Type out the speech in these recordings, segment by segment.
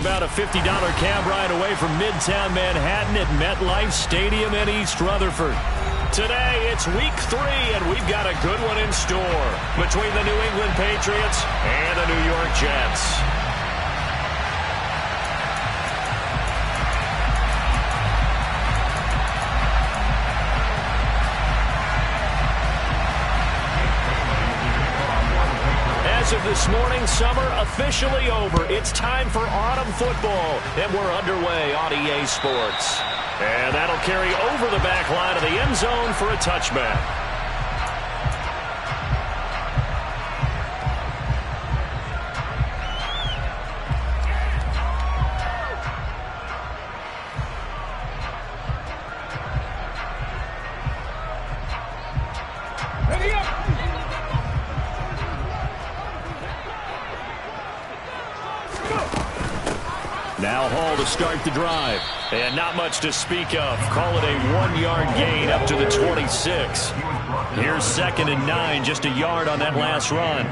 about a $50 cab ride away from Midtown Manhattan at MetLife Stadium in East Rutherford. Today, it's week 3, and we've got a good one in store between the New England Patriots and the New York Jets. As of this morning, summer officially over. It's time for autumn football, and we're underway on EA Sports. And that'll carry over the back line of the end zone for a touchback. Now Hall to start the drive. And not much to speak of. Call it a 1-yard gain up to the 26. Here's 2nd and 9, just a yard on that last run.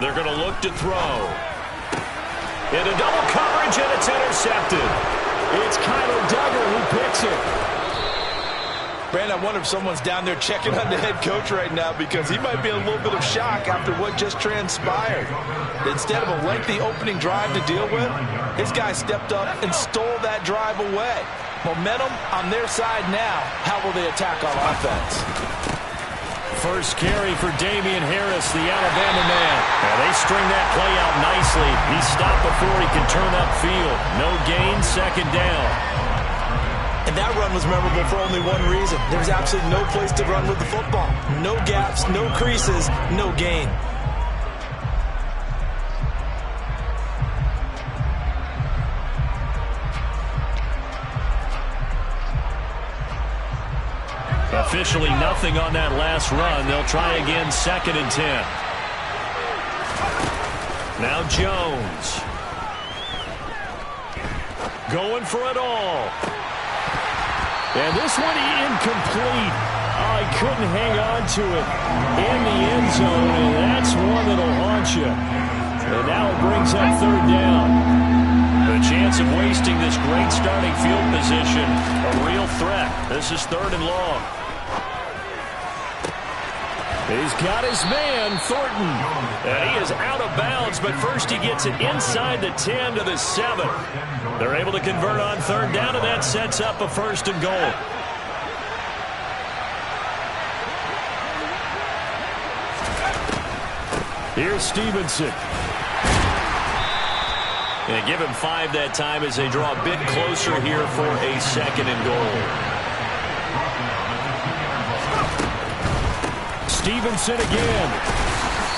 They're going to look to throw. Into double coverage, and it's intercepted. It's Kyler Duggar who picks it. Brandon, I wonder if someone's down there checking on the head coach right now, because he might be in a little bit of shock after what just transpired. Instead of a lengthy opening drive to deal with, his guy stepped up and stole that drive away. Momentum on their side now. How will they attack on offense? First carry for Damian Harris, the Alabama man. And they string that play out nicely. He stopped before he can turn upfield. No gain, 2nd down. And that run was memorable for only one reason. There's absolutely no place to run with the football. No gaps, no creases, no gain. Officially nothing on that last run. They'll try again, 2nd and 10. Now Jones. Going for it all. And this one incomplete. Oh, he couldn't hang on to it in the end zone, and that's one that'll haunt you. And now it brings up 3rd down. The chance of wasting this great starting field position, a real threat. This is 3rd and long. He's got his man, Thornton. And he is out of bounds, but first he gets it inside the 10 to the 7. They're able to convert on 3rd down, and that sets up a 1st and goal. Here's Stevenson. And give him 5 that time as they draw a bit closer here for a 2nd and goal. Stevenson again.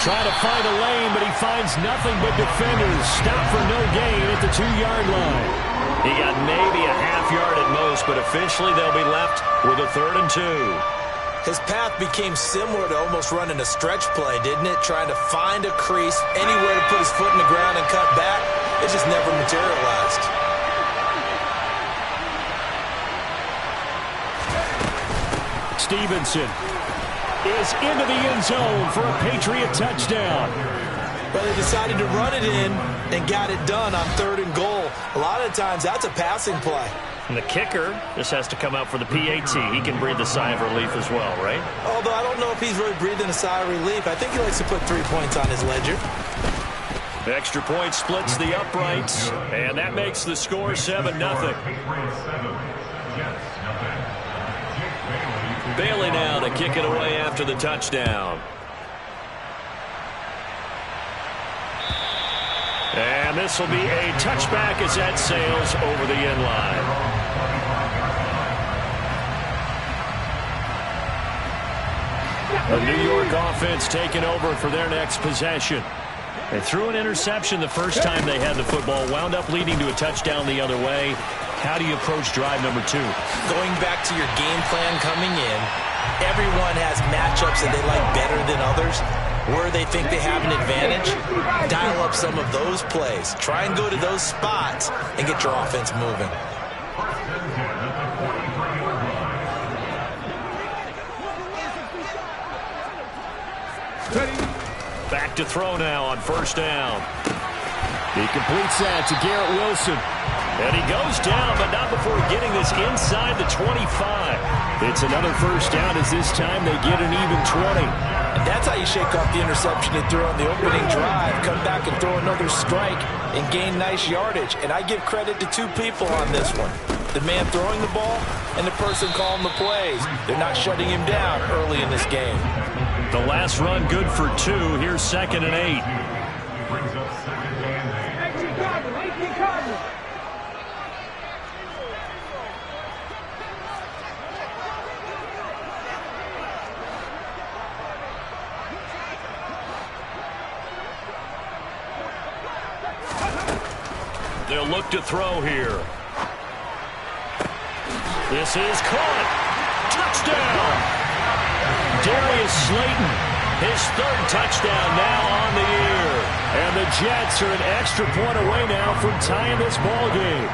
Trying to find a lane, but he finds nothing but defenders. Stop for no gain at the 2-yard line. He got maybe a half yard at most, but officially they'll be left with a 3rd and 2. His path became similar to almost running a stretch play, didn't it? Trying to find a crease, anywhere to put his foot in the ground and cut back. It just never materialized. Stevenson is into the end zone for a Patriot touchdown. But they decided to run it in and got it done on 3rd and goal. A lot of times that's a passing play. And the kicker just has to come out for the PAT. He can breathe a sigh of relief as well, right? Although I don't know if he's really breathing a sigh of relief. I think he likes to put 3 points on his ledger. The extra point splits the uprights, and that makes the score 7-0. Bailey now to kick it away after the touchdown. And this will be a touchback as that sails over the end line. The New York offense taking over for their next possession. They threw an interception the first time they had the football, wound up leading to a touchdown the other way. How do you approach drive number 2? Going back to your game plan coming in, everyone has matchups that they like better than others. Where they think they have an advantage, dial up some of those plays. Try and go to those spots and get your offense moving. Back to throw now on first down. He completes that to Garrett Wilson. And he goes down, but not before getting this inside the 25. It's another first down as this time they get an even 20. And that's how you shake off the interception he threw on the opening drive. Come back and throw another strike and gain nice yardage. And I give credit to two people on this one. The man throwing the ball and the person calling the plays. They're not shutting him down early in this game. The last run good for 2. Here's 2nd and 8. They'll look to throw here. This is caught. Touchdown. Darius Slayton, his 3rd touchdown now on the year. And the Jets are an extra point away now from tying this ball game.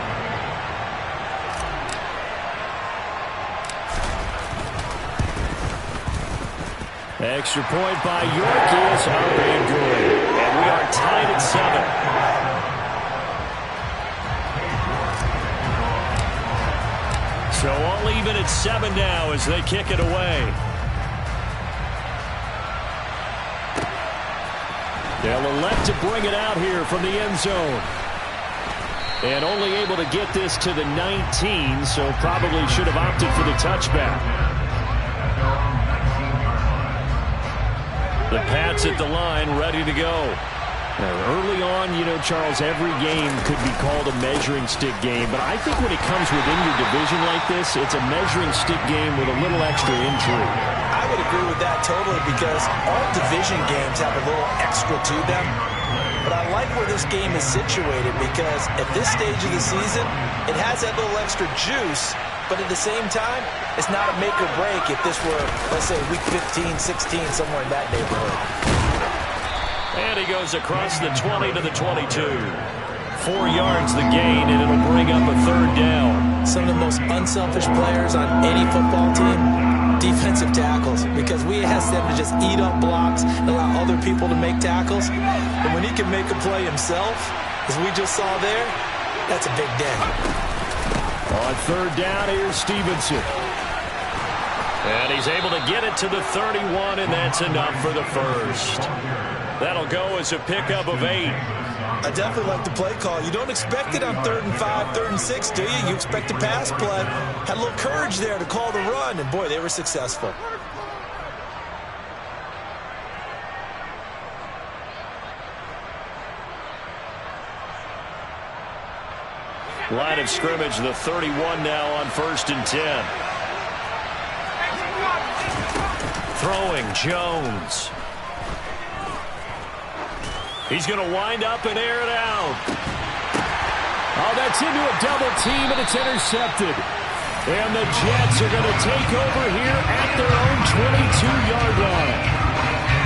Extra point by York is up and good. And we are tied at 7. So all even at 7 now as they kick it away. They'll elect to bring it out here from the end zone. And only able to get this to the 19, so probably should have opted for the touchback. The Pats at the line, ready to go. Now, early on, you know, Charles, every game could be called a measuring stick game. But I think when it comes within your division like this, it's a measuring stick game with a little extra intrigue. I would agree with that totally because all division games have a little extra to them. But I like where this game is situated because at this stage of the season, it has that little extra juice. But at the same time, it's not a make or break if this were, let's say, week 15, 16, somewhere in that neighborhood. And he goes across the 20 to the 22. 4 yards the gain, and it'll bring up a 3rd down. Some of the most unselfish players on any football team, defensive tackles, because we ask them to just eat up blocks and allow other people to make tackles. And when he can make a play himself, as we just saw there, that's a big day. On 3rd down, here's Stevenson. And he's able to get it to the 31, and that's enough for the first. That'll go as a pickup of 8. I definitely like the play call. You don't expect it on 3rd and 5, 3rd and 6, do you? You expect a pass play. Had a little courage there to call the run, and boy, they were successful. Line of scrimmage, the 31 now on 1st and 10. Throwing, Jones. He's going to wind up and air it out. Oh, that's into a double team, and it's intercepted. And the Jets are going to take over here at their own 22-yard line.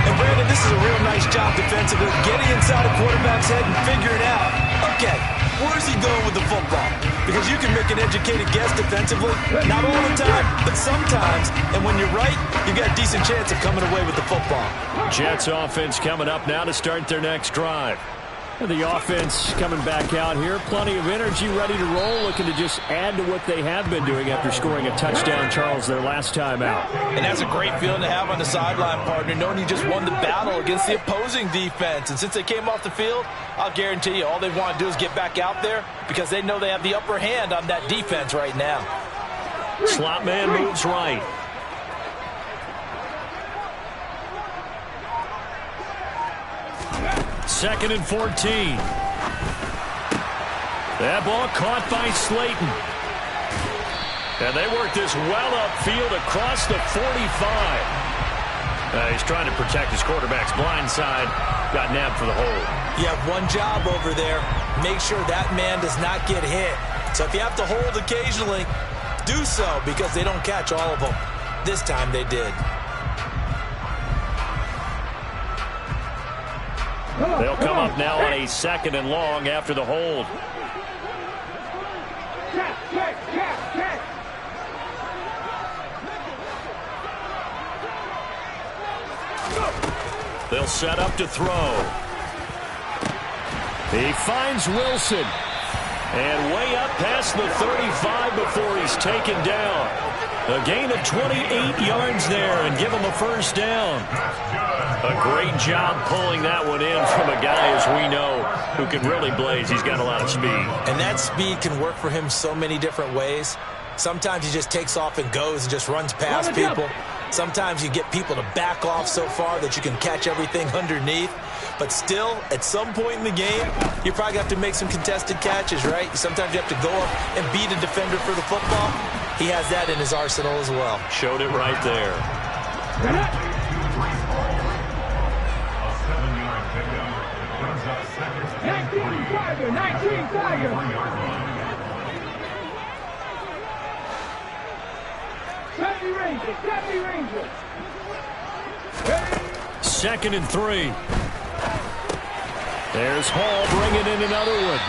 And Brandon, this is a real nice job defensively, getting inside a quarterback's head and figuring out, okay, where's he going with the football? Because you can make an educated guess defensively, not all the time, but sometimes. And when you're right, you've got a decent chance of coming away with the football. Jets offense coming up now to start their next drive. And the offense coming back out here. Plenty of energy, ready to roll, looking to just add to what they have been doing after scoring a touchdown, Charles, their last time out. And that's a great feeling to have on the sideline, partner, knowing you just won the battle against the opposing defense. And since they came off the field, I'll guarantee you all they want to do is get back out there because they know they have the upper hand on that defense right now. Slot man moves right. Second and 14. That ball caught by Slayton. And they work this well upfield across the 45. He's trying to protect his quarterback's blind side. Got nabbed for the hold. You have one job over there. Make sure that man does not get hit. So if you have to hold occasionally, do so because they don't catch all of them. This time they did. They'll come up now on a 2nd and long after the hold. They'll set up to throw. He finds Wilson. And way up past the 35 before he's taken down. A gain of 28 yards there and give him a first down. A great job pulling that one in from a guy, as we know, who can really blaze. He's got a lot of speed. And that speed can work for him so many different ways. Sometimes he just takes off and goes and just runs past people. Sometimes you get people to back off so far that you can catch everything underneath. But still, at some point in the game, you probably have to make some contested catches, right? Sometimes you have to go up and beat a defender for the football. He has that in his arsenal as well. Showed it right there. Second and 3. There's Hall bringing in another one.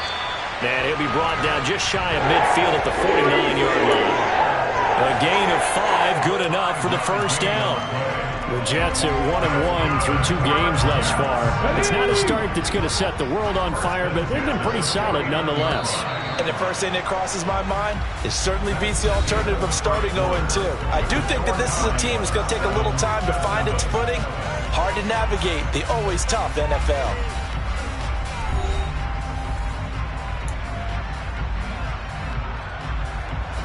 And he'll be brought down just shy of midfield at the 49-yard line. A gain of 5, good enough for the first down. The Jets are 1-1 through 2 games thus far. It's not a start that's going to set the world on fire, but they've been pretty solid nonetheless. And the first thing that crosses my mind, it certainly beats the alternative of starting 0-2. I do think that this is a team that's going to take a little time to find its footing. Hard to navigate the always tough NFL.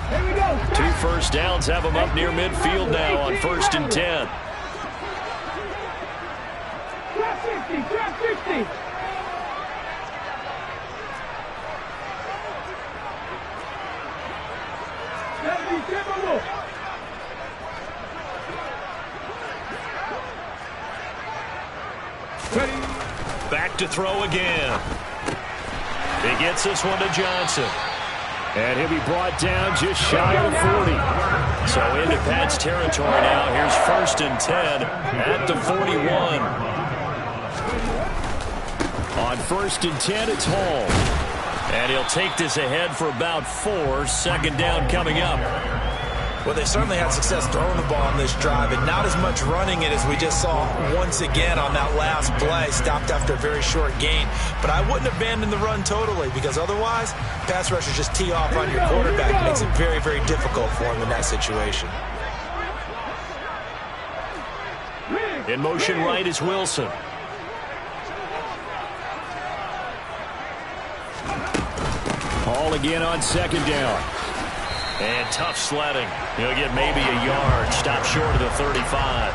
Here we go. 2 first downs have them up near midfield now on 1st and 10. Drop 50, drop 50. Back to throw again. He gets this one to Johnson. And he'll be brought down just shy of the 40. So into Pat's territory now. Here's 1st and 10 at the 41. On 1st and 10, it's Hall. And he'll take this ahead for about 4. Second down coming up. Well, they certainly had success throwing the ball on this drive, and not as much running it as we just saw once again on that last play. Stopped after a very short gain. But I wouldn't abandon the run totally, because otherwise, pass rushers just tee off on your quarterback. It makes it very, very difficult for him in that situation. In motion right is Wilson. Hall again on second down. And tough sledding. He'll get maybe a yard. Stop short of the 35.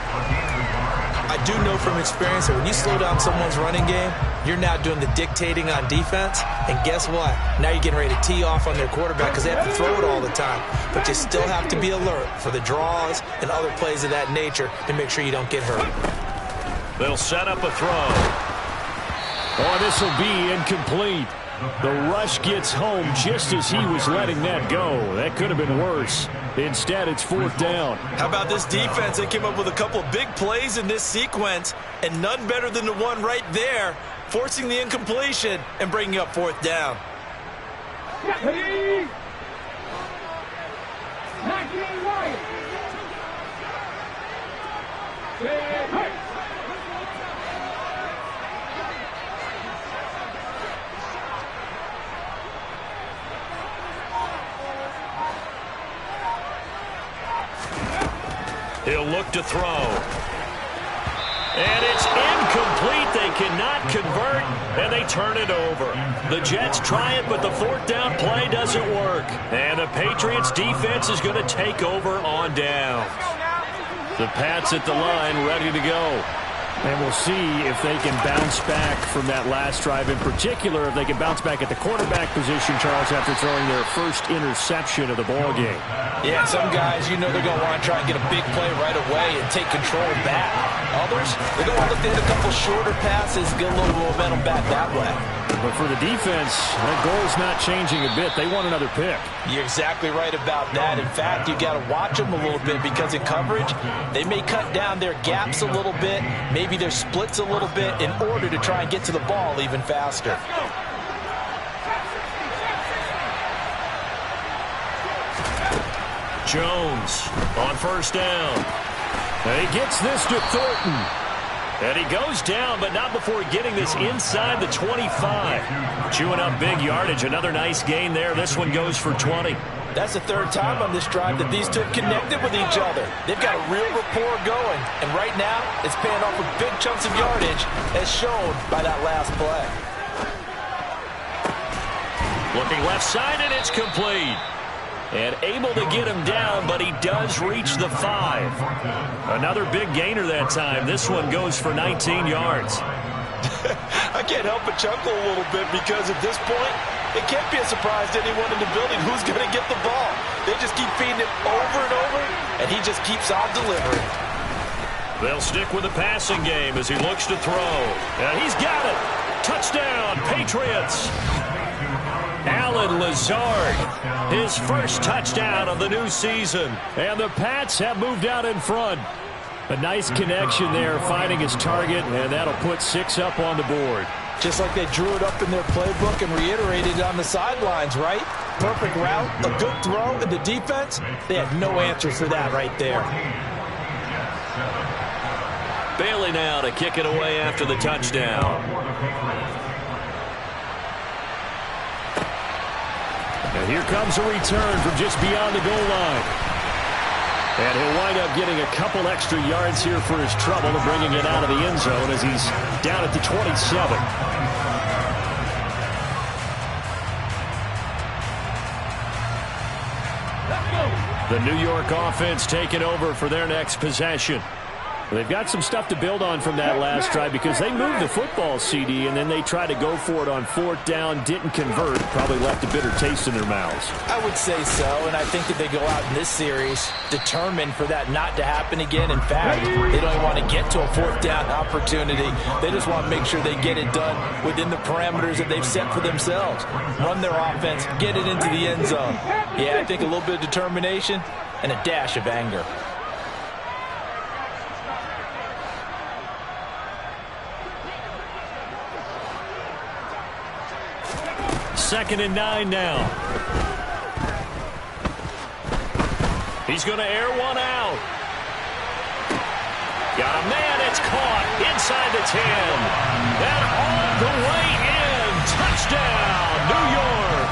I do know from experience that when you slow down someone's running game, you're now doing the dictating on defense. And guess what? Now you're getting ready to tee off on their quarterback because they have to throw it all the time. But you still have to be alert for the draws and other plays of that nature to make sure you don't get hurt. They'll set up a throw. Oh, this will be incomplete. The rush gets home just as he was letting that go. That could have been worse. Instead, it's 4th down. How about this defense? They came up with a couple of big plays in this sequence, and none better than the one right there, forcing the incompletion and bringing up 4th down. He'll look to throw. And it's incomplete. They cannot convert, and they turn it over. The Jets try it, but the 4th down play doesn't work. And the Patriots defense is going to take over on downs. The Pats at the line ready to go. And we'll see if they can bounce back from that last drive. In particular, if they can bounce back at the quarterback position, Charles, after throwing their first interception of the ball game. Yeah, some guys, you know they're going to want to try and get a big play right away and take control back. Others, they're going to want to look to hit a couple shorter passes, get a little momentum back that way. But for the defense, that goal's not changing a bit. They want another pick. You're exactly right about that. In fact, you've got to watch them a little bit because in coverage, they may cut down their gaps a little bit, maybe their splits a little bit in order to try and get to the ball even faster. Jones on 1st down. He gets this to Thornton. And he goes down, but not before getting this inside the 25. Chewing up big yardage. Another nice gain there. This one goes for 20. That's the third time on this drive that these two have connected with each other. They've got a real rapport going. And right now, it's paying off with big chunks of yardage, as shown by that last play. Looking left side, and it's complete. And able to get him down, but he does reach the 5. Another big gainer that time. This one goes for 19 yards. I can't help but chuckle a little bit because at this point, it can't be a surprise to anyone in the building who's going to get the ball. They just keep feeding it over and over, and he just keeps on delivering. They'll stick with the passing game as he looks to throw. And he's got it. Touchdown, Patriots. Allen Lazard, his first touchdown of the new season. And the Pats have moved out in front. A nice connection there, finding his target, and that'll put 6 up on the board. Just like they drew it up in their playbook and reiterated it on the sidelines, right? Perfect route, a good throw, and the defense, they had no answer for that right there. Bailey now to kick it away after the touchdown. And here comes a return from just beyond the goal line. And he'll wind up getting a couple extra yards here for his trouble and bringing it out of the end zone as he's down at the 27. The New York offense taking over for their next possession. They've got some stuff to build on from that last drive because they moved the football, CD, and then they tried to go for it on 4th down, didn't convert, probably left a bitter taste in their mouths. I would say so, and I think that they go out in this series determined for that not to happen again. In fact, they don't even want to get to a 4th down opportunity. They just want to make sure they get it done within the parameters that they've set for themselves. Run their offense, get it into the end zone. Yeah, I think a little bit of determination and a dash of anger. Second and 9 now. He's going to air one out. Got a man. It's caught inside the 10. And all the way in. Touchdown, New York.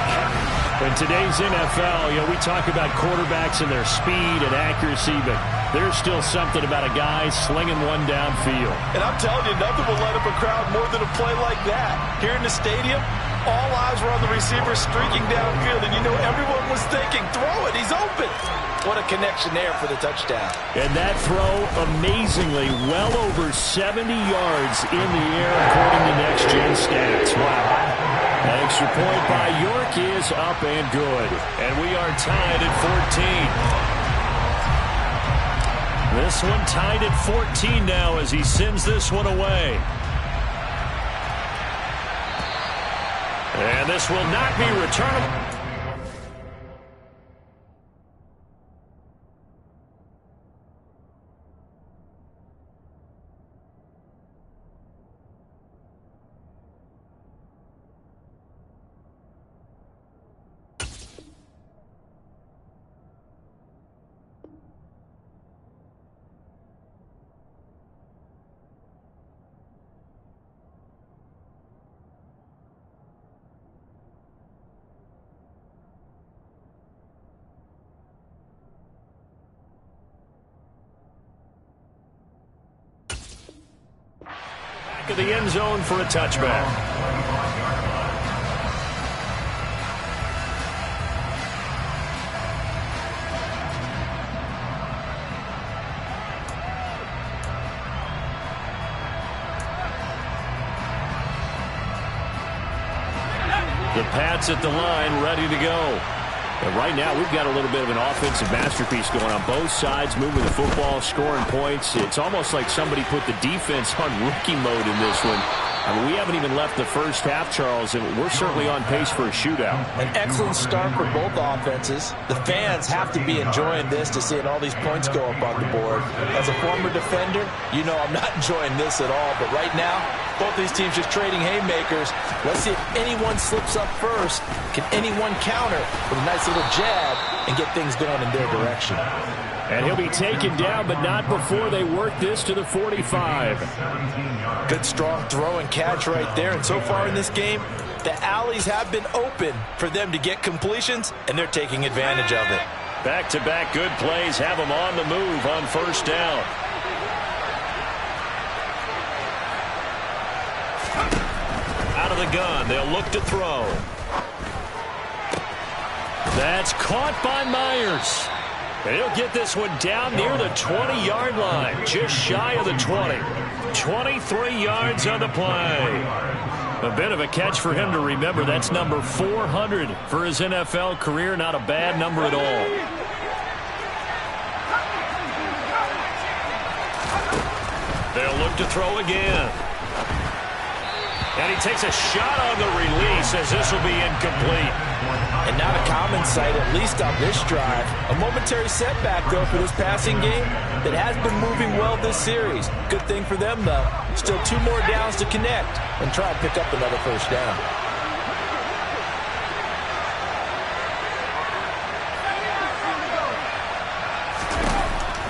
In today's NFL, we talk about quarterbacks and their speed and accuracy, but there's still something about a guy slinging one downfield. And I'm telling you, nothing will light up a crowd more than a play like that. Here in the stadium, all eyes were on the receiver streaking downfield, and everyone was thinking, throw it, he's open. What a connection there for the touchdown. And that throw, amazingly, well over 70 yards in the air, according to Next Gen Stats. Wow. That extra point by York is up and good. And we are tied at 14. This one tied at 14 now as he sends this one away. And this will not be returnable. Of the end zone for a touchback. The Pats at the line, ready to go. And right now, we've got a little bit of an offensive masterpiece going on both sides, moving the football, scoring points. It's almost like somebody put the defense on rookie mode in this one. I mean, we haven't even left the first half, Charles, and we're certainly on pace for a shootout. An excellent start for both offenses. The fans have to be enjoying this to seeing all these points go up on the board. As a former defender, I'm not enjoying this at all. But right now, both these teams just trading haymakers. Let's see if anyone slips up first. Can anyone counter with a nice little jab and get things going in their direction? And he'll be taken down, but not before they work this to the 45. Good, strong throw and catch right there. And so far in this game, the alleys have been open for them to get completions, and they're taking advantage of it. Back-to-back good plays have them on the move on first down. Out of the gun, they'll look to throw. That's caught by Myers. And he'll get this one down near the 20-yard line, just shy of the 20. 23 yards on the play. A bit of a catch for him to remember. That's number 400 for his NFL career. Not a bad number at all. They'll look to throw again. And he takes a shot on the release as this will be incomplete. And not a common sight, at least on this drive. A momentary setback, though, for this passing game that has been moving well this series. Good thing for them, though. Still 2 more downs to connect and try and pick up another first down.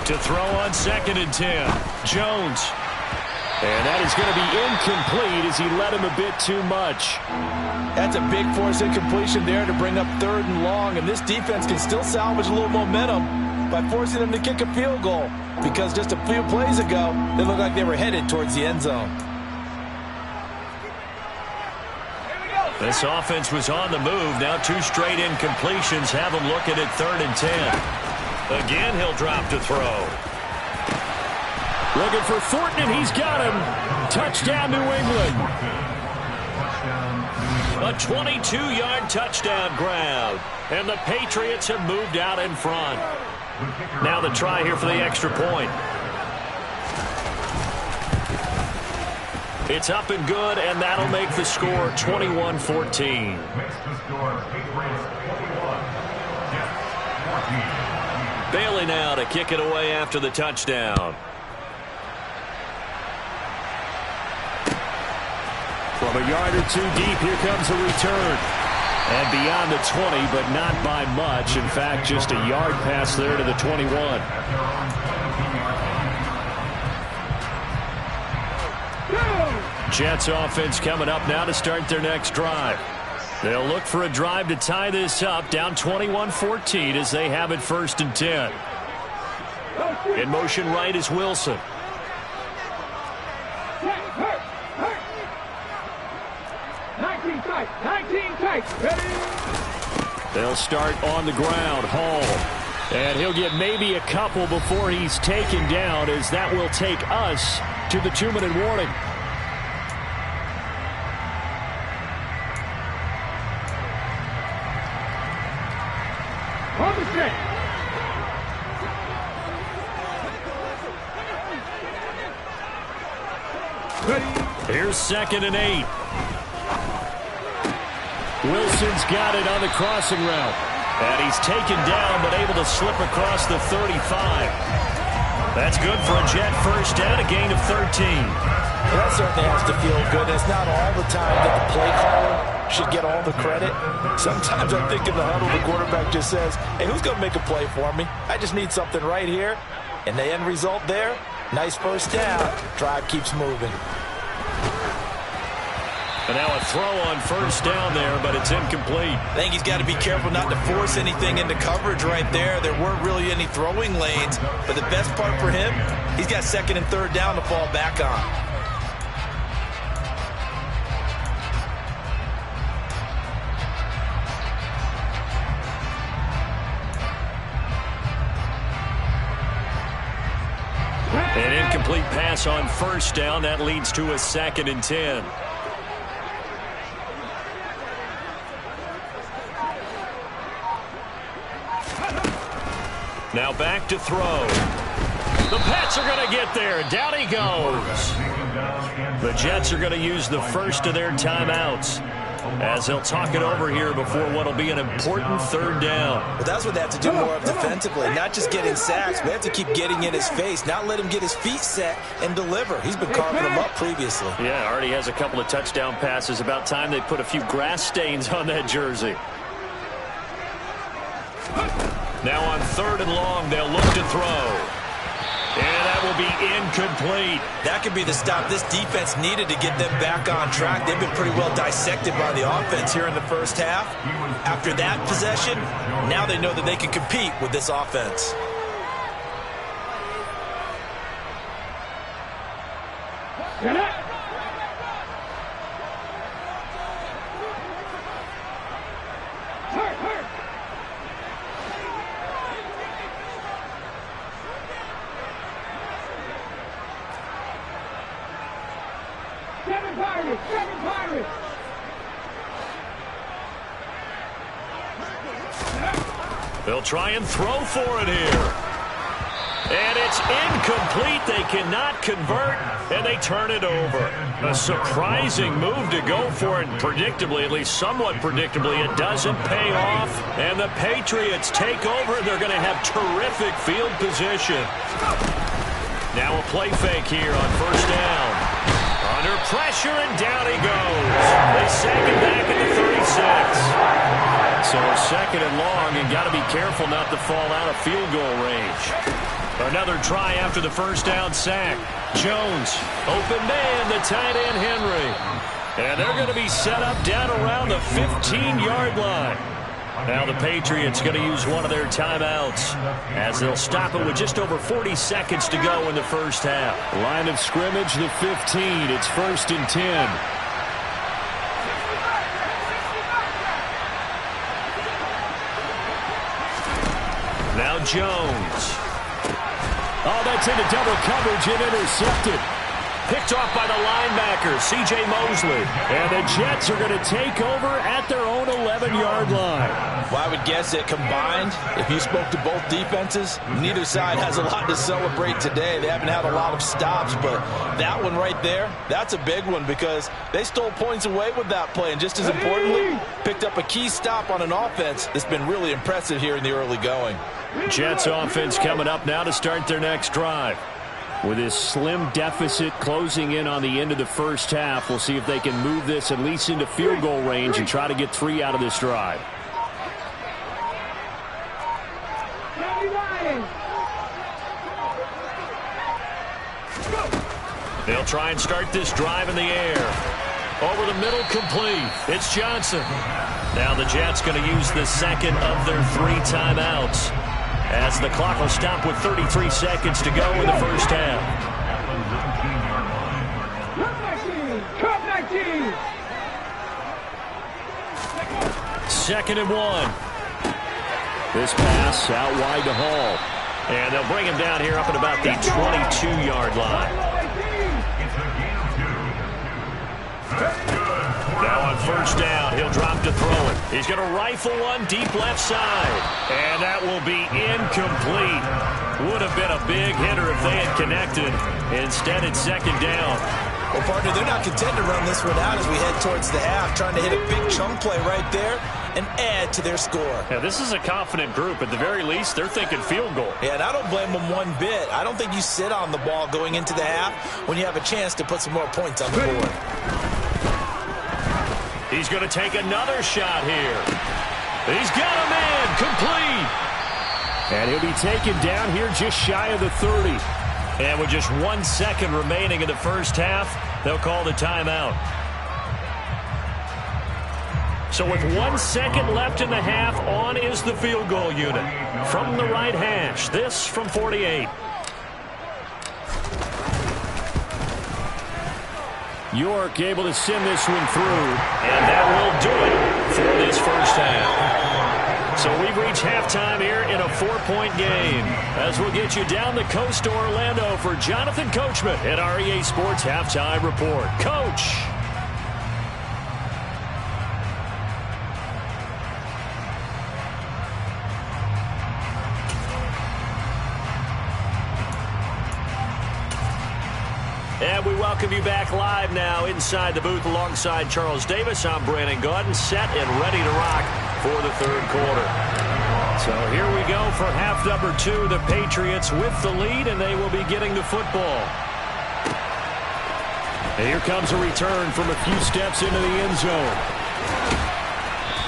To throw on 2nd and 10. Jones. And that is going to be incomplete as he led him a bit too much. That's a big force incompletion there to bring up 3rd and long, and this defense can still salvage a little momentum by forcing them to kick a field goal, because just a few plays ago, they looked like they were headed towards the end zone. This offense was on the move. Now 2 straight incompletions have them looking at 3rd and 10. Again, he'll drop to throw. Looking for Thornton, and he's got him. Touchdown, New England. A 22-yard touchdown grab. And the Patriots have moved out in front. Now the try here for the extra point. It's up and good, and that'll make the score 21-14. Bailey now to kick it away after the touchdown. From a yard or 2 deep, here comes a return. And beyond the 20, but not by much. In fact, just a yard pass there to the 21. Jets offense coming up now to start their next drive. They'll look for a drive to tie this up, down 21-14 as they have it 1st and 10. In motion right is Wilson. They'll start on the ground. Hall. And he'll get maybe a couple before he's taken down, as that will take us to the 2-minute warning. Here's 2nd and 8. Wilson's got it on the crossing route. And he's taken down, but able to slip across the 35. That's good for a Jet first down, a gain of 13. Well, that certainly has to feel good. It's not all the time that the play caller should get all the credit. Sometimes I think in the huddle, the quarterback just says, hey, who's going to make a play for me? I just need something right here. And the end result there, nice first down. Drive keeps moving. And now a throw on first down there, but it's incomplete. I think he's got to be careful not to force anything into coverage right there. There weren't really any throwing lanes, but the best part for him, he's got 2nd and 3rd down to fall back on. An incomplete pass on first down. That leads to a 2nd and 10. Now back to throw. The Pats are going to get there. Down he goes. The Jets are going to use the first of their timeouts as they'll talk it over here before what will be an important 3rd down. But that's what they have to do more of defensively, not just getting sacks. We have to keep getting in his face, not let him get his feet set and deliver. He's been carving them up previously. Yeah, already has a couple of touchdown passes. About time they put a few grass stains on that jersey. Now on 3rd and long, they'll look to throw. And that will be incomplete. That could be the stop this defense needed to get them back on track. They've been pretty well dissected by the offense here in the first half. After that possession, now they know that they can compete with this offense. Get it. Hurt. Seven Pirates. They'll try and throw for it here. And it's incomplete. They cannot convert, and they turn it over. A surprising move to go for it. Predictably, at least somewhat predictably, it doesn't pay off. And the Patriots take over. They're going to have terrific field position. Now a play fake here on 1st down. Under pressure, and down he goes. They sack him back at the 36. So 2nd and long, and got to be careful not to fall out of field goal range. Another try after the 1st down sack. Jones, open man, the tight end Henry. And they're going to be set up down around the 15-yard line. Now the Patriots going to use one of their timeouts as they'll stop it with just over 40 seconds to go in the first half. Line of scrimmage, the 15. It's 1st and 10. Now Jones. Oh, that's into double coverage and intercepted. Picked off by the linebacker, C.J. Mosley. And the Jets are going to take over at their own 11-yard line. Well, I would guess that combined, if you spoke to both defenses, neither side has a lot to celebrate today. They haven't had a lot of stops, but that one right there, that's a big one because they stole points away with that play. And just as importantly, picked up a key stop on an offense that's been really impressive here in the early going. Jets offense coming up now to start their next drive. With this slim deficit closing in on the end of the first half, we'll see if they can move this at least into field goal range and try to get 3 out of this drive. They'll try and start this drive in the air. Over the middle, complete. It's Johnson. Now the Jets going to use the 2nd of their 3 timeouts, as the clock will stop with 33 seconds to go in the first half. 2nd and 1. This pass out wide to Hall. And they'll bring him down here up at about the 22-yard line. Now on 1st down, he'll drop to throw it. He's going to rifle one deep left side. And that will be incomplete. Would have been a big hitter if they had connected. Instead, it's 2nd down. Well, partner, they're not content to run this one out as we head towards the half, trying to hit a big chunk play right there and add to their score. Yeah, this is a confident group. At the very least, they're thinking field goal. Yeah, and I don't blame them one bit. I don't think you sit on the ball going into the half when you have a chance to put some more points on the board. He's going to take another shot here. He's got a man, complete. And he'll be taken down here just shy of the 30. And with just 1 second remaining in the first half, they'll call the timeout. So with 1 second left in the half, on is the field goal unit. From the right hash, this from 48. York able to send this one through, and that will do it for this first half. So we've reached halftime here in a 4-point game, as we'll get you down the coast to Orlando for Jonathan Coachman at our EA Sports Halftime Report. Coach. And we welcome you back live now inside the booth alongside Charles Davis. I'm Brandon Gaudin, set and ready to rock for the third quarter. So here we go for half number 2. The Patriots with the lead, and they will be getting the football. And here comes a return from a few steps into the end zone.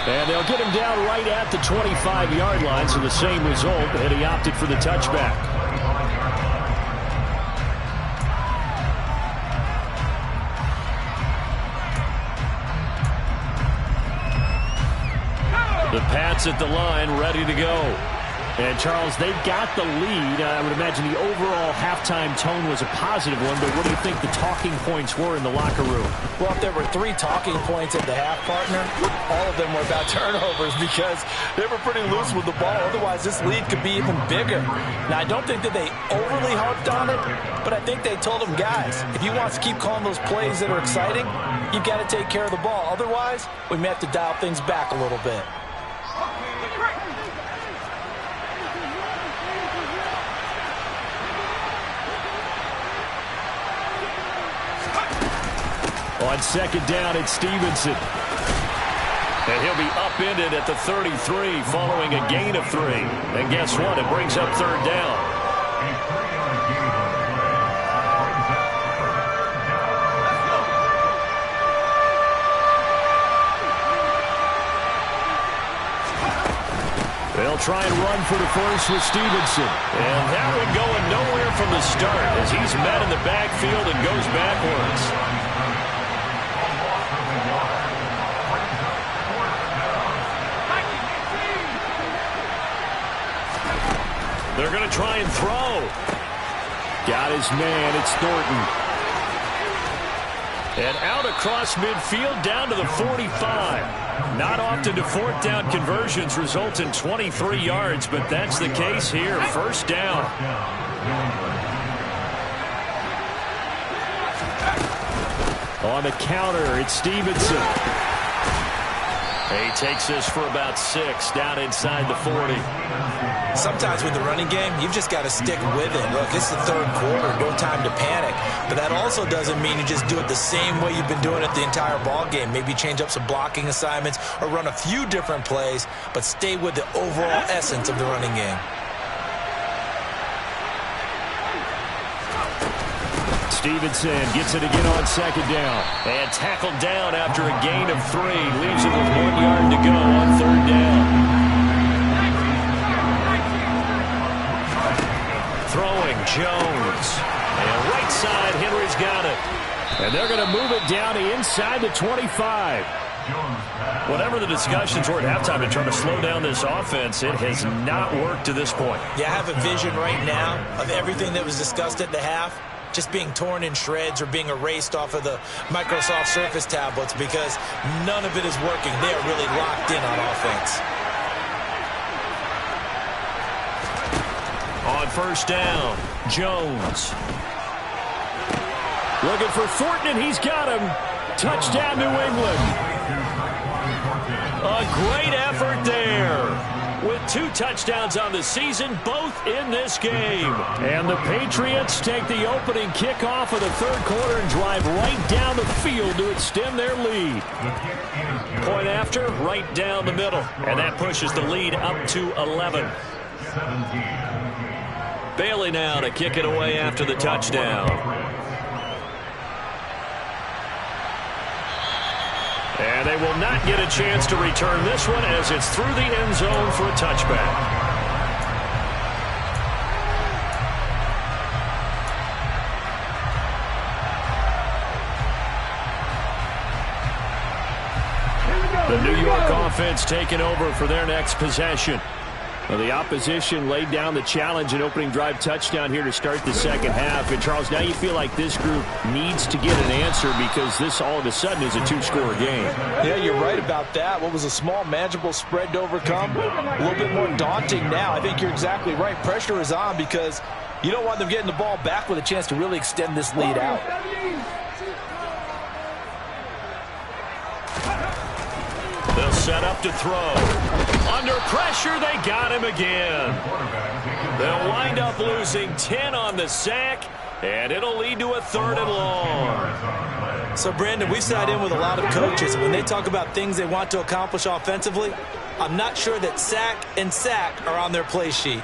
And they'll get him down right at the 25-yard line, so the same result, and he opted for the touchback. The Pats at the line, ready to go. And, Charles, they got the lead. I would imagine the overall halftime tone was a positive one, but what do you think the talking points were in the locker room? Well, if there were 3 talking points at the half, partner, all of them were about turnovers because they were pretty loose with the ball. Otherwise, this lead could be even bigger. Now, I don't think that they overly harped on it, but I think they told them, guys, if you want to keep calling those plays that are exciting, you've got to take care of the ball. Otherwise, we may have to dial things back a little bit. On second down, it's Stevenson. And he'll be upended at the 33 following a gain of 3. And guess what? It brings up third down. They'll try and run for the first with Stevenson. And that one going nowhere from the start as he's met in the backfield and goes backwards. They're going to try and throw. Got his man. It's Thornton. And out across midfield down to the 45. Not often do fourth down conversions result in 23 yards, but that's the case here. First down. On the counter, it's Stevenson. He takes this for about 6 down inside the 40. Sometimes with the running game, you've just got to stick with it. Look, it's the third quarter, no time to panic. But that also doesn't mean you just do it the same way you've been doing it the entire ball game. Maybe change up some blocking assignments or run a few different plays, but stay with the overall essence of the running game. Stevenson gets it again on second down. And tackled down after a gain of 3. Leaves it with 1 yard to go on third down. Throwing Jones. And right side, Henry's got it. And they're going to move it down to inside the 25. Whatever the discussions were at halftime to try to slow down this offense, it has not worked to this point. Yeah, I have a vision right now of everything that was discussed at the half just being torn in shreds or being erased off of the Microsoft Surface tablets because none of it is working. They are really locked in on offense. On first down, Jones. Looking for Thornton, and he's got him. Touchdown, New England. A great effort there. With 2 touchdowns on the season, both in this game. And the Patriots take the opening kickoff of the third quarter and drive right down the field to extend their lead. Point after, right down the middle. And that pushes the lead up to 11. Bailey now to kick it away after the touchdown. And they will not get a chance to return this one as it's through the end zone for a touchback. The New York offense taking over for their next possession. Well, the opposition laid down the challenge and opening drive touchdown here to start the second half. And, Charles, now you feel like this group needs to get an answer because this all of a sudden is a 2-score game. Yeah, you're right about that. What was a small, manageable spread to overcome, a little bit more daunting now. I think you're exactly right. Pressure is on because you don't want them getting the ball back with a chance to really extend this lead out. They'll set up to throw. Under pressure, they got him again. They'll wind up losing 10 on the sack, and it'll lead to a 3rd and long. So, Brandon, we sat in with a lot of coaches. When they talk about things they want to accomplish offensively, I'm not sure that sack and sack are on their play sheet.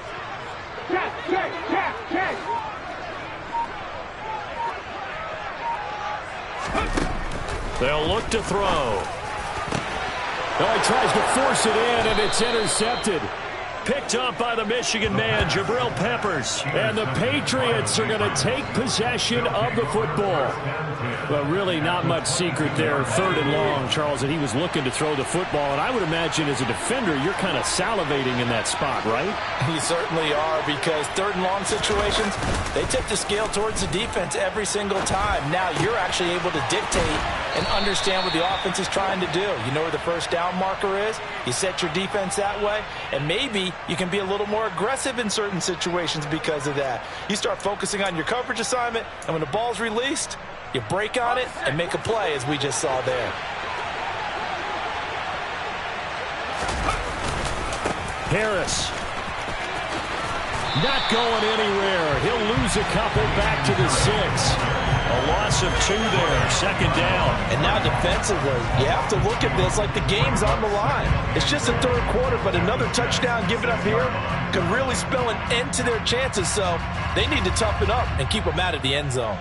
They'll look to throw. Oh, he tries to force it in, and it's intercepted. Picked up by the Michigan man, Jabril Peppers. And the Patriots are going to take possession of the football. Well, really not much secret there. 3rd and long, Charles, that he was looking to throw the football. And I would imagine as a defender, you're kind of salivating in that spot, right? You certainly are, because 3rd and long situations, they tip the scale towards the defense every single time. Now you're actually able to dictate and understand what the offense is trying to do. You know where the first down marker is. You set your defense that way, and maybe you can be a little more aggressive in certain situations because of that. You start focusing on your coverage assignment, and when the ball's released, you break on it and make a play, as we just saw there. Harris. Not going anywhere. He'll lose a couple back to the 6. A loss of 2 there, 2nd down. And now defensively, you have to look at this like the game's on the line. It's just the 3rd quarter, but another touchdown given up here could really spell an end to their chances, so they need to toughen up and keep them out of the end zone.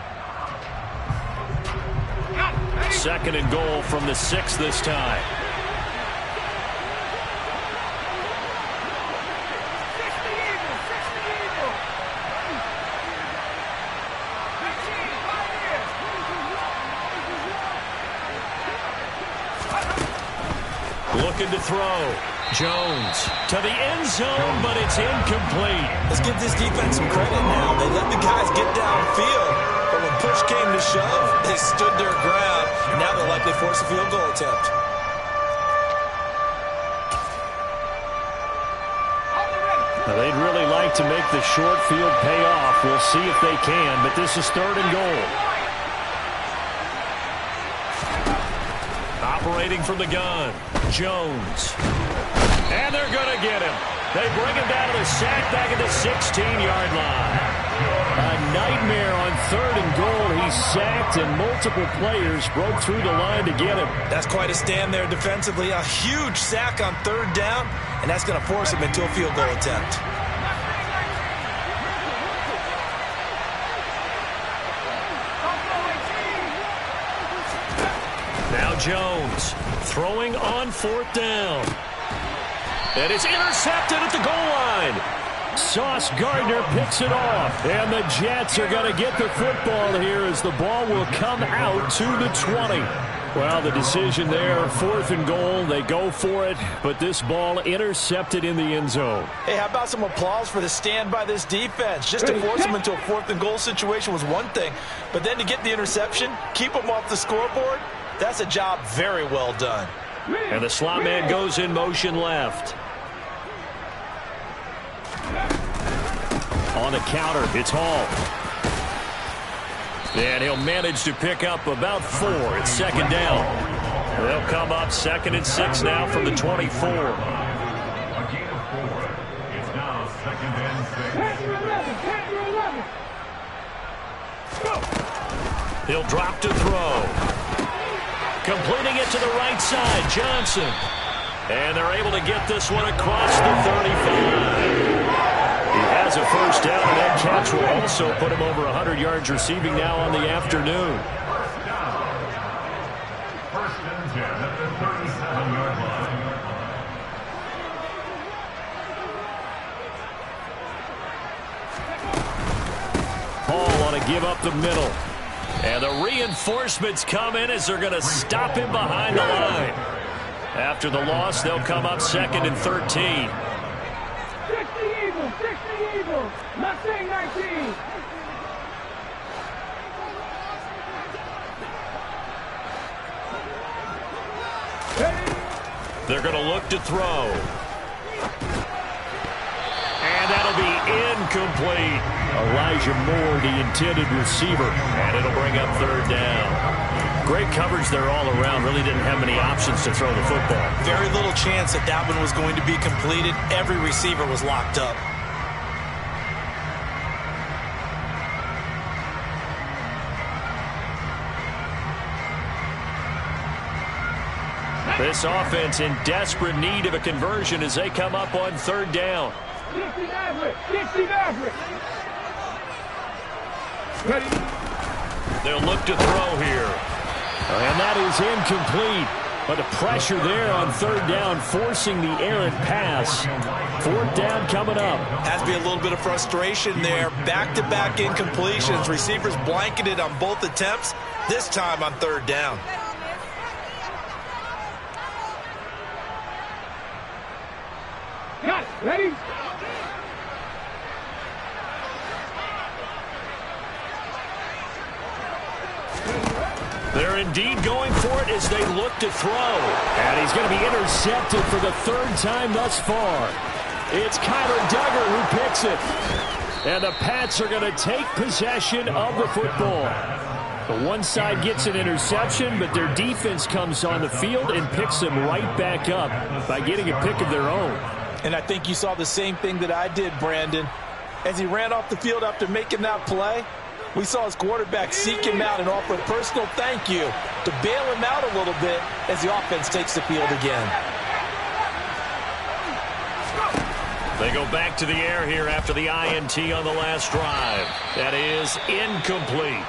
2nd and goal from the 6 this time. Looking to throw. Jones to the end zone, but it's incomplete. Let's give this defense some credit now. They let the guys get downfield, but when push came to shove, they stood their ground, and now they'll likely force a field goal attempt. Now, they'd really like to make the short field pay off. We'll see if they can, but this is 3rd and goal. Operating from the gun, Jones. And they're going to get him. They bring him down to the sack back at the 16-yard line. A nightmare on 3rd and goal. He's sacked, and multiple players broke through the line to get him. That's quite a stand there defensively. A huge sack on 3rd down, and that's going to force him into a field goal attempt. Now Jones throwing on 4th down. And it's intercepted at the goal line. Sauce Gardner picks it off. And the Jets are going to get the football here as the ball will come out to the 20. Well, the decision there, 4th and goal. They go for it, but this ball intercepted in the end zone. Hey, how about some applause for the stand by this defense? Just to force them into a 4th and goal situation was one thing, but then to get the interception, keep them off the scoreboard, that's a job very well done. And the slot man goes in motion left. On the counter, it's Hall. And he'll manage to pick up about 4. It's 2nd down. They'll come up 2nd and 6 now from the 24. He'll drop to throw. Completing it to the right side, Johnson. And they're able to get this one across the 35. He has a 1st down, and that catch will also put him over 100 yards receiving now on the afternoon. 1st and 10 at the 37-yard line. Hall on a give up the middle. And the reinforcements come in as they're going to stop him behind the line. After the loss, they'll come up 2nd and 13. 60 Eagles, Mustang 19. They're going to look to throw. And that'll be incomplete. Elijah Moore, the intended receiver. And it'll bring up 3rd down. Great coverage there all around. Really didn't have many options to throw the football. Very little chance that that one was going to be completed. Every receiver was locked up. This offense in desperate need of a conversion as they come up on 3rd down. 60 Maverick. Ready? They'll look to throw here. And that is incomplete. But the pressure there on third down, forcing the errant pass. Fourth down coming up. Has to be a little bit of frustration there. Back-to-back incompletions. Receivers blanketed on both attempts, this time on third down. Got it. Ready? They're indeed going for it as they look to throw. And he's going to be intercepted for the third time thus far. It's Kyler Duggar who picks it. And the Pats are going to take possession of the football. The one side gets an interception, but their defense comes on the field and picks them right back up by getting a pick of their own. And I think you saw the same thing that I did, Brandon. As he ran off the field after making that play, we saw his quarterback seek him out and offer a personal thank you to bail him out a little bit as the offense takes the field again. They go back to the air here after the INT on the last drive. That is incomplete.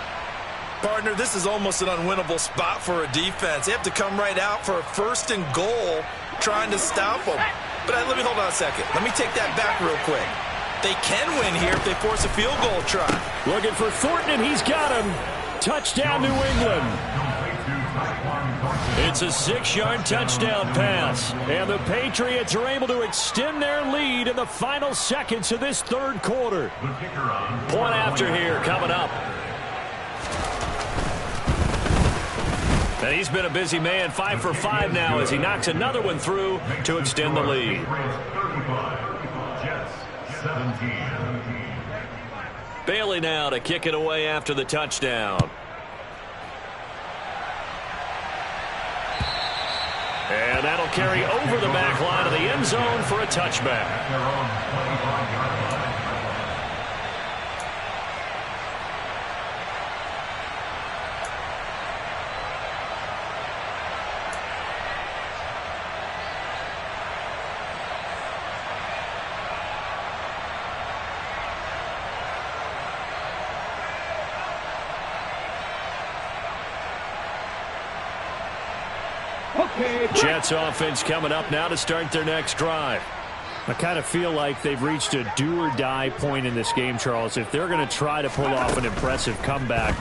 Partner, this is almost an unwinnable spot for a defense. They have to come right out for a first and goal trying to stop them. But let me hold on a second. Let me take that back real quick. They can win here if they force a field goal try. Looking for Thornton, and he's got him. Touchdown, New England. It's a 6-yard touchdown pass. And the Patriots are able to extend their lead in the final seconds of this third quarter. Point after here coming up. And he's been a busy man, 5 for 5 now as he knocks another one through to extend the lead. 17. Bailey now to kick it away after the touchdown. And that'll carry over the back line of the end zone for a touchback. Their own 25-yard line. Jets offense coming up now to start their next drive. I kind of feel like they've reached a do-or-die point in this game, Charles. If they're going to try to pull off an impressive comeback,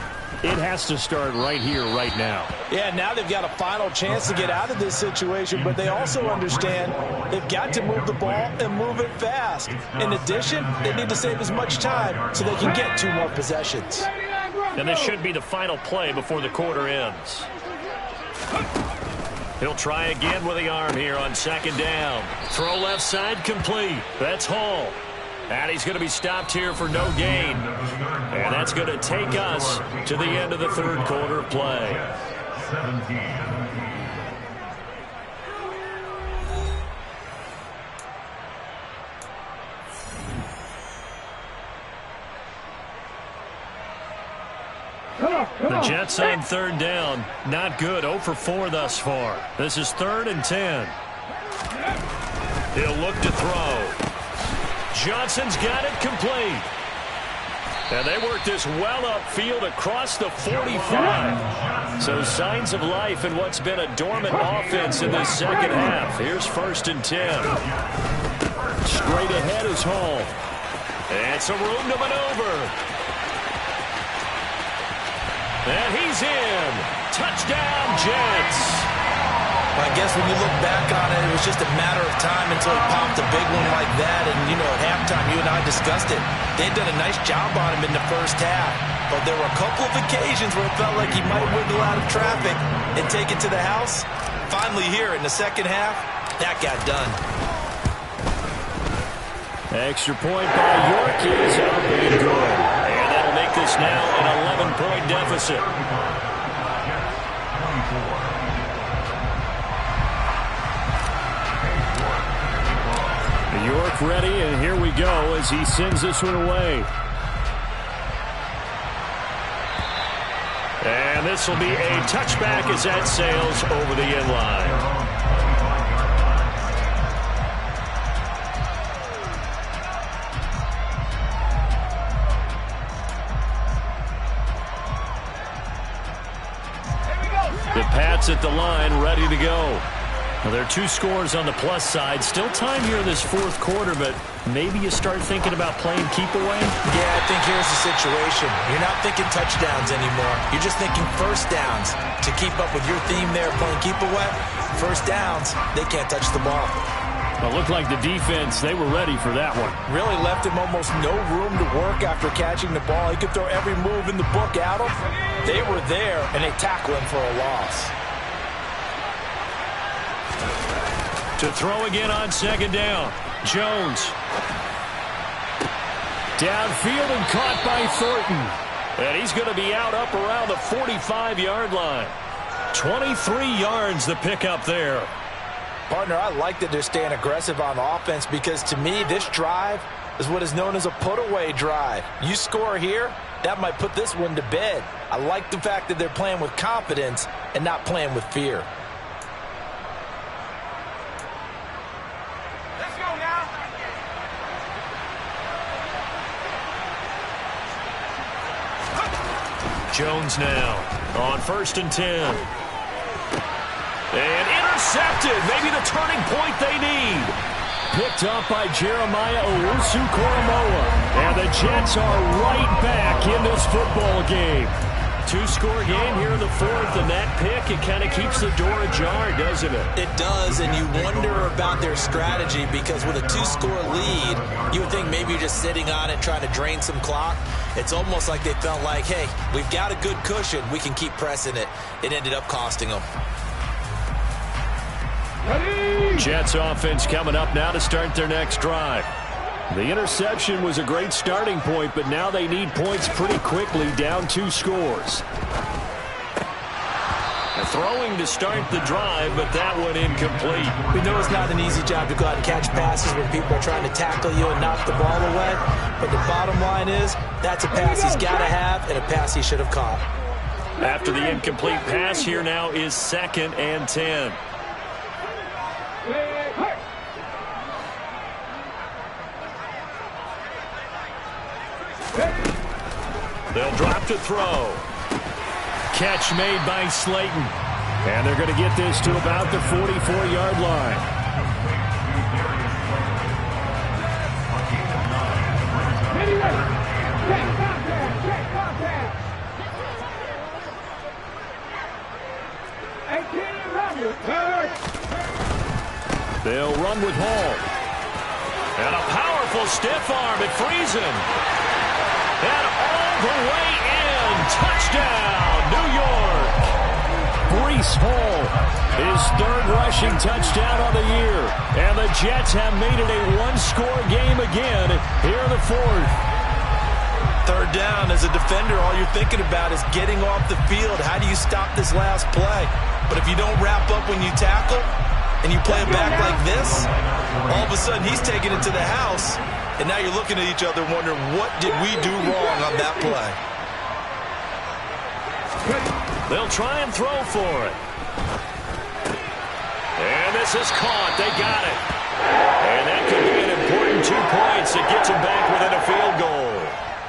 it has to start right here, right now. Yeah, now they've got a final chance to get out of this situation, but they also understand they've got to move the ball and move it fast. In addition, they need to save as much time so they can get 2 more possessions. And this should be the final play before the quarter ends. He'll try again with the arm here on second down. Throw left side complete. That's Hall. And he's going to be stopped here for no gain. And that's going to take us to the end of the third quarter of play. 17. The Jets on third down. Not good. 0 for 4 thus far. This is 3rd and 10. He'll look to throw. Johnson's got it complete. And they work this well upfield across the 45. So signs of life in what's been a dormant offense in this second half. Here's 1st and 10. Straight ahead is Hall. And some room to maneuver. And he's in. Touchdown, Jets. I guess when you look back on it, it was just a matter of time until he popped a big one like that. And, you know, at halftime, you and I discussed it. They'd done a nice job on him in the first half. But there were a couple of occasions where it felt like he might wiggle out of traffic and take it to the house. Finally here in the second half, that got done. Extra point by York is up and good. And that'll make this now an 11-point deficit. York ready, and here we go as he sends this one away. And this will be a touchback as that sails over the end line. The Pats at the line, ready to go. Well, there are 2 scores on the plus side. Still time here in this fourth quarter, but maybe you start thinking about playing keep away? Yeah, I think here's the situation. You're not thinking touchdowns anymore. You're just thinking first downs. To keep up with your theme there, playing keep away, first downs, they can't touch the ball. Well, it looked like the defense, they were ready for that one. Really left him almost no room to work after catching the ball. He could throw every move in the book at him. They were there, and they tackle him for a loss. To throw again on second down. Jones. Downfield and caught by Thornton. And he's going to be out up around the 45-yard line. 23 yards the pickup there. Partner, I like that they're staying aggressive on offense because to me, this drive is what is known as a put-away drive. You score here, that might put this one to bed. I like the fact that they're playing with confidence and not playing with fear. Jones now on 1st and 10. And intercepted. Maybe the turning point they need. Picked up by Jeremiah Owusu-Koramoah. And the Jets are right back in this football game. 2-score game here in the fourth, and that pick, it kind of keeps the door ajar, doesn't it? It does, and you wonder about their strategy because with a 2-score lead, you would think maybe you're just sitting on it trying to drain some clock. It's almost like they felt like, hey, we've got a good cushion. We can keep pressing it. It ended up costing them. Jets offense coming up now to start their next drive. The interception was a great starting point, but now they need points pretty quickly, down 2 scores. Throwing to start the drive, but that one incomplete. We know it's not an easy job to go out and catch passes when people are trying to tackle you and knock the ball away, but the bottom line is that's a pass he's got to have and a pass he should have caught. After the incomplete pass, here now is 2nd and 10. They'll drop to throw. Catch made by Slayton. And they're going to get this to about the 44-yard line. They'll run with Hall. And a powerful stiff arm. It frees him. And all the way in. Touchdown, New York. Breece Hall, his 3rd rushing touchdown on the year. And the Jets have made it a 1-score game again here in the 4th. 3rd down, as a defender, all you're thinking about is getting off the field. How do you stop this last play? But if you don't wrap up when you tackle and you play it back like this, all of a sudden he's taking it to the house. And now you're looking at each other wondering, what did we do wrong on that play? They'll try and throw for it. And this is caught. They got it. And that could be an important 2 points that gets them back within a field goal.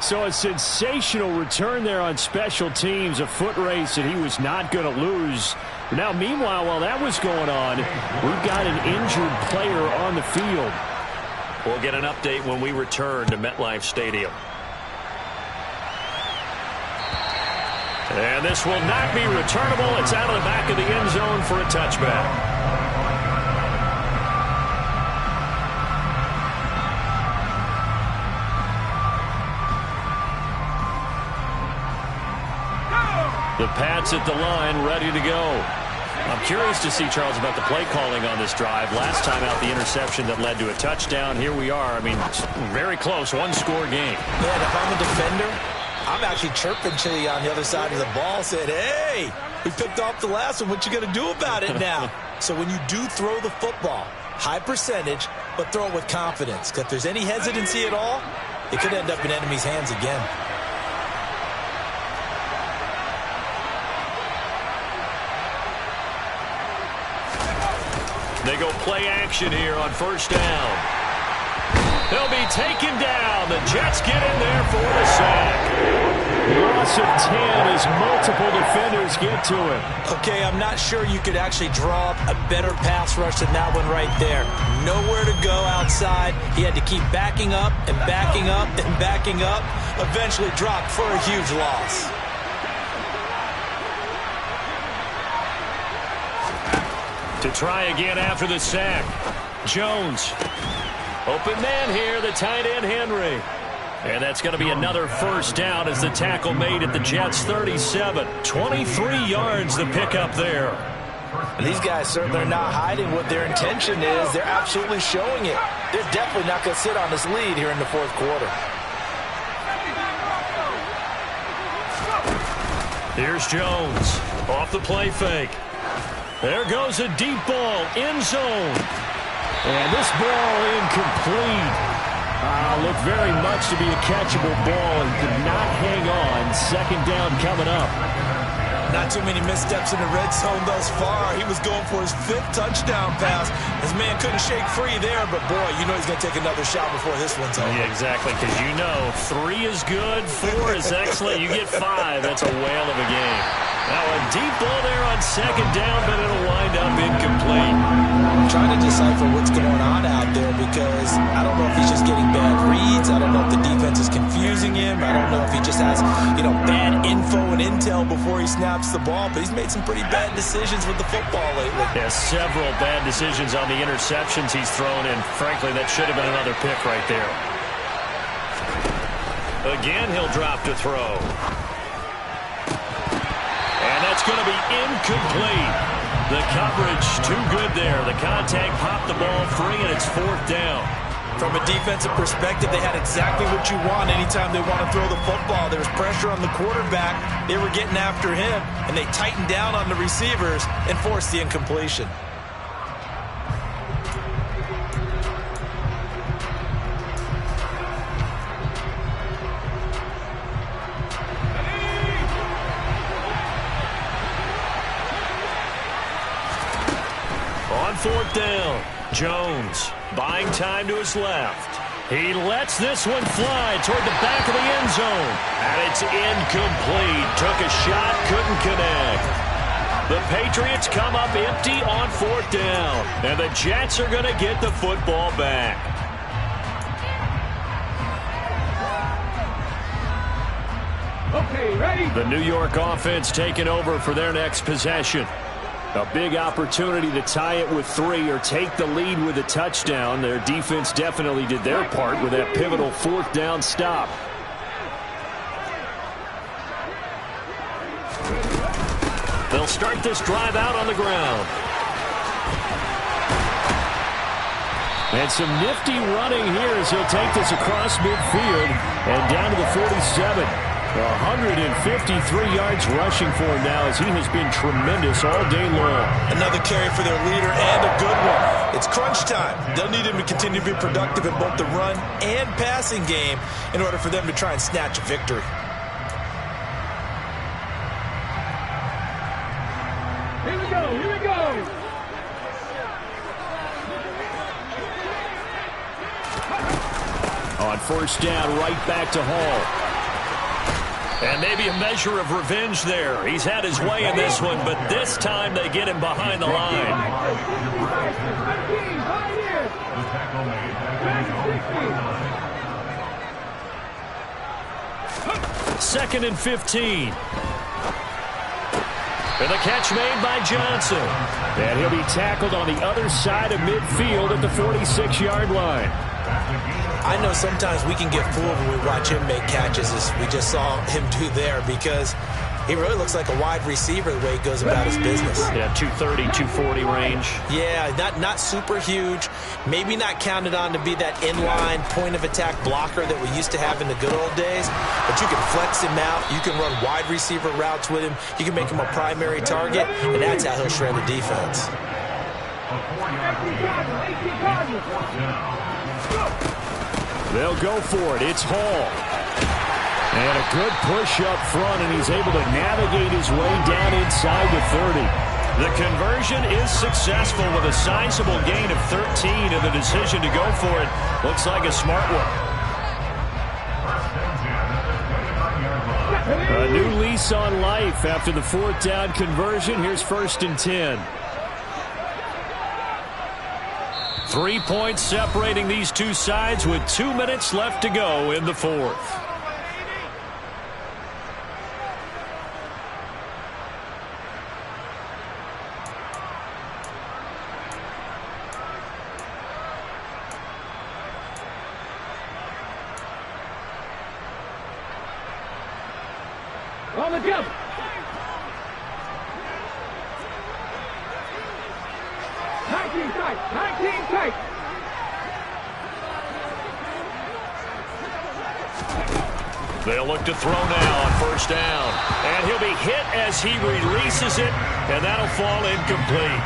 So a sensational return there on special teams, a foot race that he was not going to lose. Now, meanwhile, while that was going on, we've got an injured player on the field. We'll get an update when we return to MetLife Stadium. And this will not be returnable. It's out of the back of the end zone for a touchback. The Pats at the line, ready to go. I'm curious to see, Charles, about the play calling on this drive. Last time out, the interception that led to a touchdown. Here we are. I mean, very close, 1-score game. Yeah, and if I'm a defender, I'm actually chirping to you on the other side of the ball, saying, hey, we picked off the last one. What you going to do about it now? So when you do throw the football, high percentage, but throw it with confidence. Because if there's any hesitancy at all, it could end up in enemy's hands again. They go play action here on 1st down. They'll be taken down. The Jets get in there for the sack. Loss of 10 as multiple defenders get to him. Okay, I'm not sure you could actually draw up a better pass rush than that one right there. Nowhere to go outside. He had to keep backing up and backing up and backing up. Eventually dropped for a huge loss. To try again after the sack. Jones. Open man here, the tight end Henry. And that's going to be another first down as the tackle made at the Jets' 37. 23 yards the pickup there. And these guys certainly are not hiding what their intention is. They're absolutely showing it. They're definitely not going to sit on this lead here in the fourth quarter. Here's Jones. Off the play fake. There goes a deep ball, end zone. And this ball incomplete. Looked very much to be a catchable ball and could not hang on. Second down coming up. Not too many missteps in the red zone thus far. He was going for his 5th touchdown pass. His man couldn't shake free there, but boy, you know he's going to take another shot before this one's over. Yeah, exactly, because you know 3 is good, 4 is excellent. You get 5, that's a whale of a game. Now a deep ball there on second down, but it'll wind up incomplete. I'm trying to decipher what's going on out there because I don't know if he's just getting bad reads. I don't know if the defense is confusing him. I don't know if he just has, bad info and intel before he snaps the ball. But he's made some pretty bad decisions with the football lately. Yeah, several bad decisions on the interceptions he's thrown, and frankly, that should have been another pick right there. Again, he'll drop to throw. And that's going to be incomplete. The coverage too good there. The contact popped the ball free, and it's 4th down. From a defensive perspective, they had exactly what you want anytime they want to throw the football. There was pressure on the quarterback. They were getting after him, and they tightened down on the receivers and forced the incompletion. On 4th down, Jones buying time to his left. He lets this one fly toward the back of the end zone. And it's incomplete. Took a shot, couldn't connect. The Patriots come up empty on 4th down. And the Jets are going to get the football back. Okay, ready? The New York offense taking over for their next possession. A big opportunity to tie it with 3 or take the lead with a touchdown. Their defense definitely did their part with that pivotal 4th down stop. They'll start this drive out on the ground. And some nifty running here as he'll take this across midfield and down to the 47. 153 yards rushing for him now as he has been tremendous all day long. Another carry for their leader and a good one. It's crunch time. They'll need him to continue to be productive in both the run and passing game in order for them to try and snatch a victory. Here we go, here we go. On 1st down, right back to Hall. And maybe a measure of revenge there. He's had his way in this one, but this time they get him behind the line. Second and 15. And the catch made by Johnson. And he'll be tackled on the other side of midfield at the 46-yard line. I know sometimes we can get fooled when we watch him make catches, as we just saw him do there, because he really looks like a wide receiver the way he goes about his business. Yeah, 230, 240 range. Yeah, not super huge. Maybe not counted on to be that inline point-of-attack blocker that we used to have in the good old days. But you can flex him out. You can run wide receiver routes with him. You can make him a primary target, and that's how he'll shred the defense. They'll go for it. It's Hall. And a good push up front, and he's able to navigate his way down inside the 30. The conversion is successful with a sizable gain of 13, and the decision to go for it looks like a smart one. new lease on life after the 4th down conversion. Here's 1st and 10. 3 points separating these two sides with 2 minutes left to go in the 4th. On the jump. Nineteen tight. They'll look to throw now on 1st down. And he'll be hit as he releases it, and that'll fall incomplete.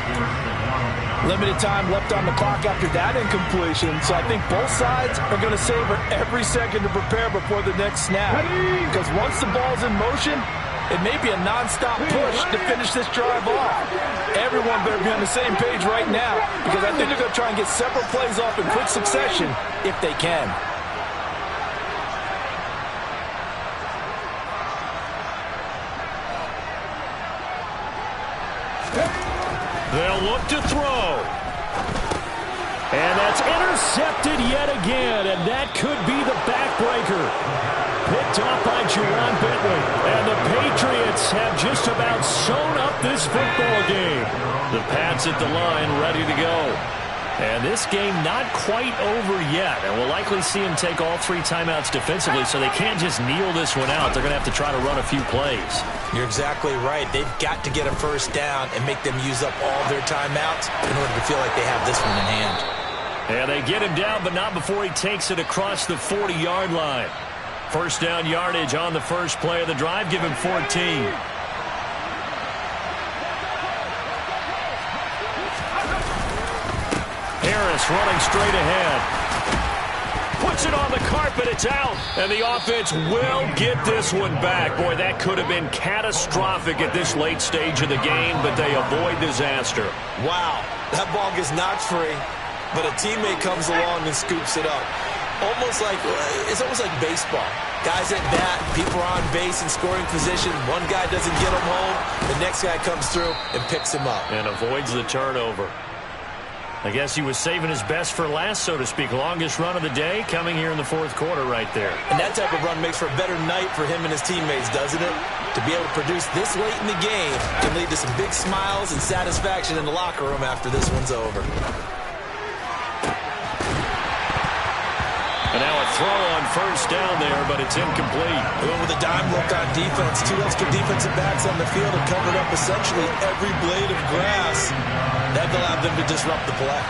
Limited time left on the clock after that incompletion, so I think both sides are going to savor every second to prepare before the next snap. Because once the ball's in motion, it may be a non-stop push to finish this drive off. Everyone better be on the same page right now, because I think they're going to try and get several plays off in quick succession if they can. They'll look to throw. And that's intercepted yet again, and that could be the backbreaker. Picked off by Juwan Bentley. And the Patriots have just about sewn up this football game. The Pats at the line ready to go. And this game not quite over yet. And we'll likely see him take all 3 timeouts defensively, so they can't just kneel this one out. They're going to have to try to run a few plays. You're exactly right. They've got to get a 1st down and make them use up all their timeouts in order to feel like they have this one in hand. And they get him down, but not before he takes it across the 40-yard line. 1st down yardage on the first play of the drive. Give him 14. Harris running straight ahead. Puts it on the carpet. It's out. And the offense will get this one back. Boy, that could have been catastrophic at this late stage of the game, but they avoid disaster. Wow. That ball gets knocked free, but a teammate comes along and scoops it up. It's almost like baseball. Guys at bat, people are on base in scoring position. One guy doesn't get him home. The next guy comes through and picks him up. And avoids the turnover. I guess he was saving his best for last, so to speak. Longest run of the day coming here in the 4th quarter right there. And that type of run makes for a better night for him and his teammates, doesn't it? To be able to produce this late in the game can lead to some big smiles and satisfaction in the locker room after this one's over. And now a throw on 1st down there, but it's incomplete. Going with a dime look on defense. 2 extra defensive backs on the field have covered up essentially every blade of grass. That allowed them to disrupt the play.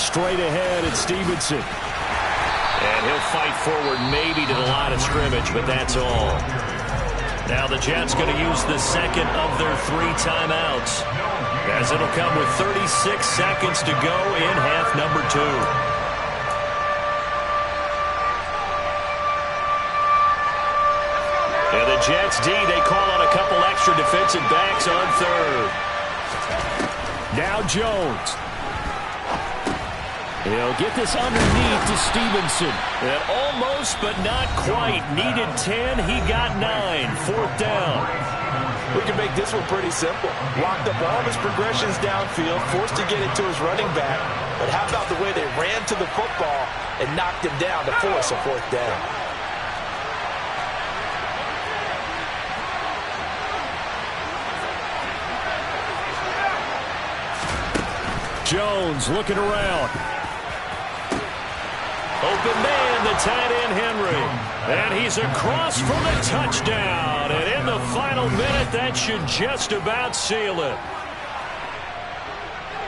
Straight ahead, it's Stevenson. And he'll fight forward maybe to the line of scrimmage, but that's all. Now the Jets going to use the second of their 3 timeouts, as it'll come with 36 seconds to go in half number 2. And the Jets D, they call on a couple extra defensive backs on 3rd. Now Jones. He'll get this underneath to Stevenson. And almost, but not quite. Needed 10. He got 9. 4th down. We can make this one pretty simple. Blocked up all of his progressions downfield, forced to get it to his running back. But how about the way they ran to the football and knocked him down to force a 4th down? Jones looking around. Open man, the tight end Henry. And he's across for the touchdown. And in the final minute, that should just about seal it.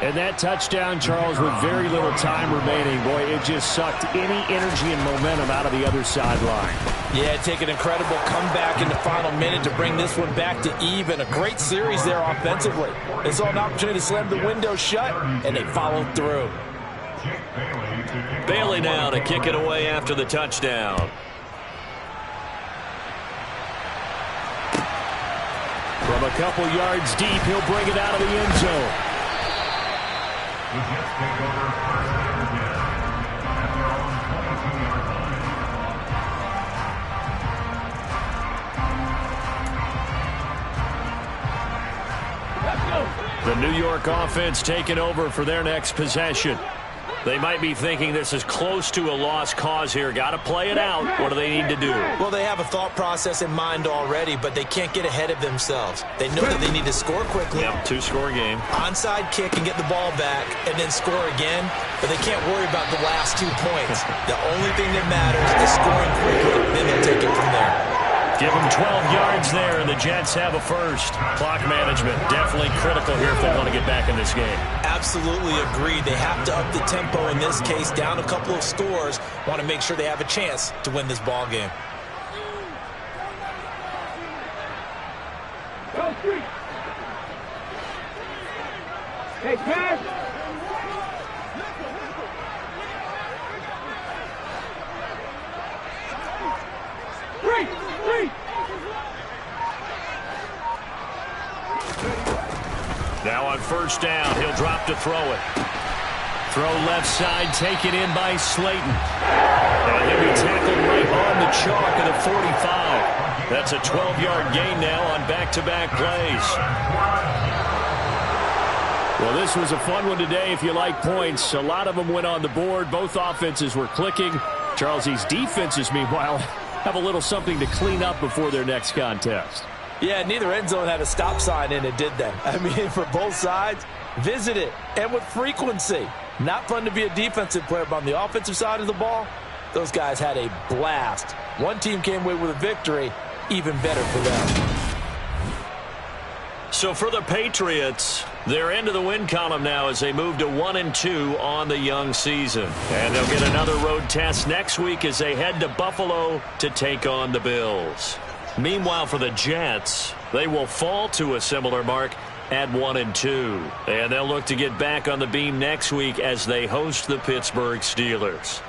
And that touchdown, Charles, with very little time remaining. Boy, it just sucked any energy and momentum out of the other sideline. Yeah, take an incredible comeback in the final minute to bring this one back to even. A great series there offensively. They saw an opportunity to slam the window shut, and they followed through. Bailey now to kick it away after the touchdown. From a couple yards deep, he'll bring it out of the end zone. The Jets take over 1st and 10 at their own 22-yard line. The New York offense taking over for their next possession. They might be thinking this is close to a lost cause here. Got to play it out. What do they need to do? Well, they have a thought process in mind already, but they can't get ahead of themselves. They know that they need to score quickly. Yep, two-score game. Onside kick and get the ball back and then score again, but they can't worry about the last 2 points. The only thing that matters is scoring quickly, then they'll take it from there. Give them 12 yards there, and the Jets have a first. Clock management definitely critical here if they want to get back in this game. Absolutely agreed. They have to up the tempo in this case, down a couple of scores. Want to make sure they have a chance to win this ball game. Go street. Hey, pass. Now on first down, he'll drop to throw it. Throw left side, taken in by Slayton. And he'll be tackled right on the chalk of the 45. That's a 12-yard gain now on back-to-back plays. Well, this was a fun one today if you like points. A lot of them went on the board. Both offenses were clicking. Charles, these defenses, meanwhile, have a little something to clean up before their next contest. Yeah, neither end zone had a stop sign in it, did they? I mean, for both sides, visit it, and with frequency. Not fun to be a defensive player, but on the offensive side of the ball, those guys had a blast. One team came away with a victory, even better for them. So for the Patriots, they're into the win column now as they move to 1-2 on the young season. And they'll get another road test next week as they head to Buffalo to take on the Bills. Meanwhile, for the Jets, they will fall to a similar mark at 1-2. And they'll look to get back on the beam next week as they host the Pittsburgh Steelers.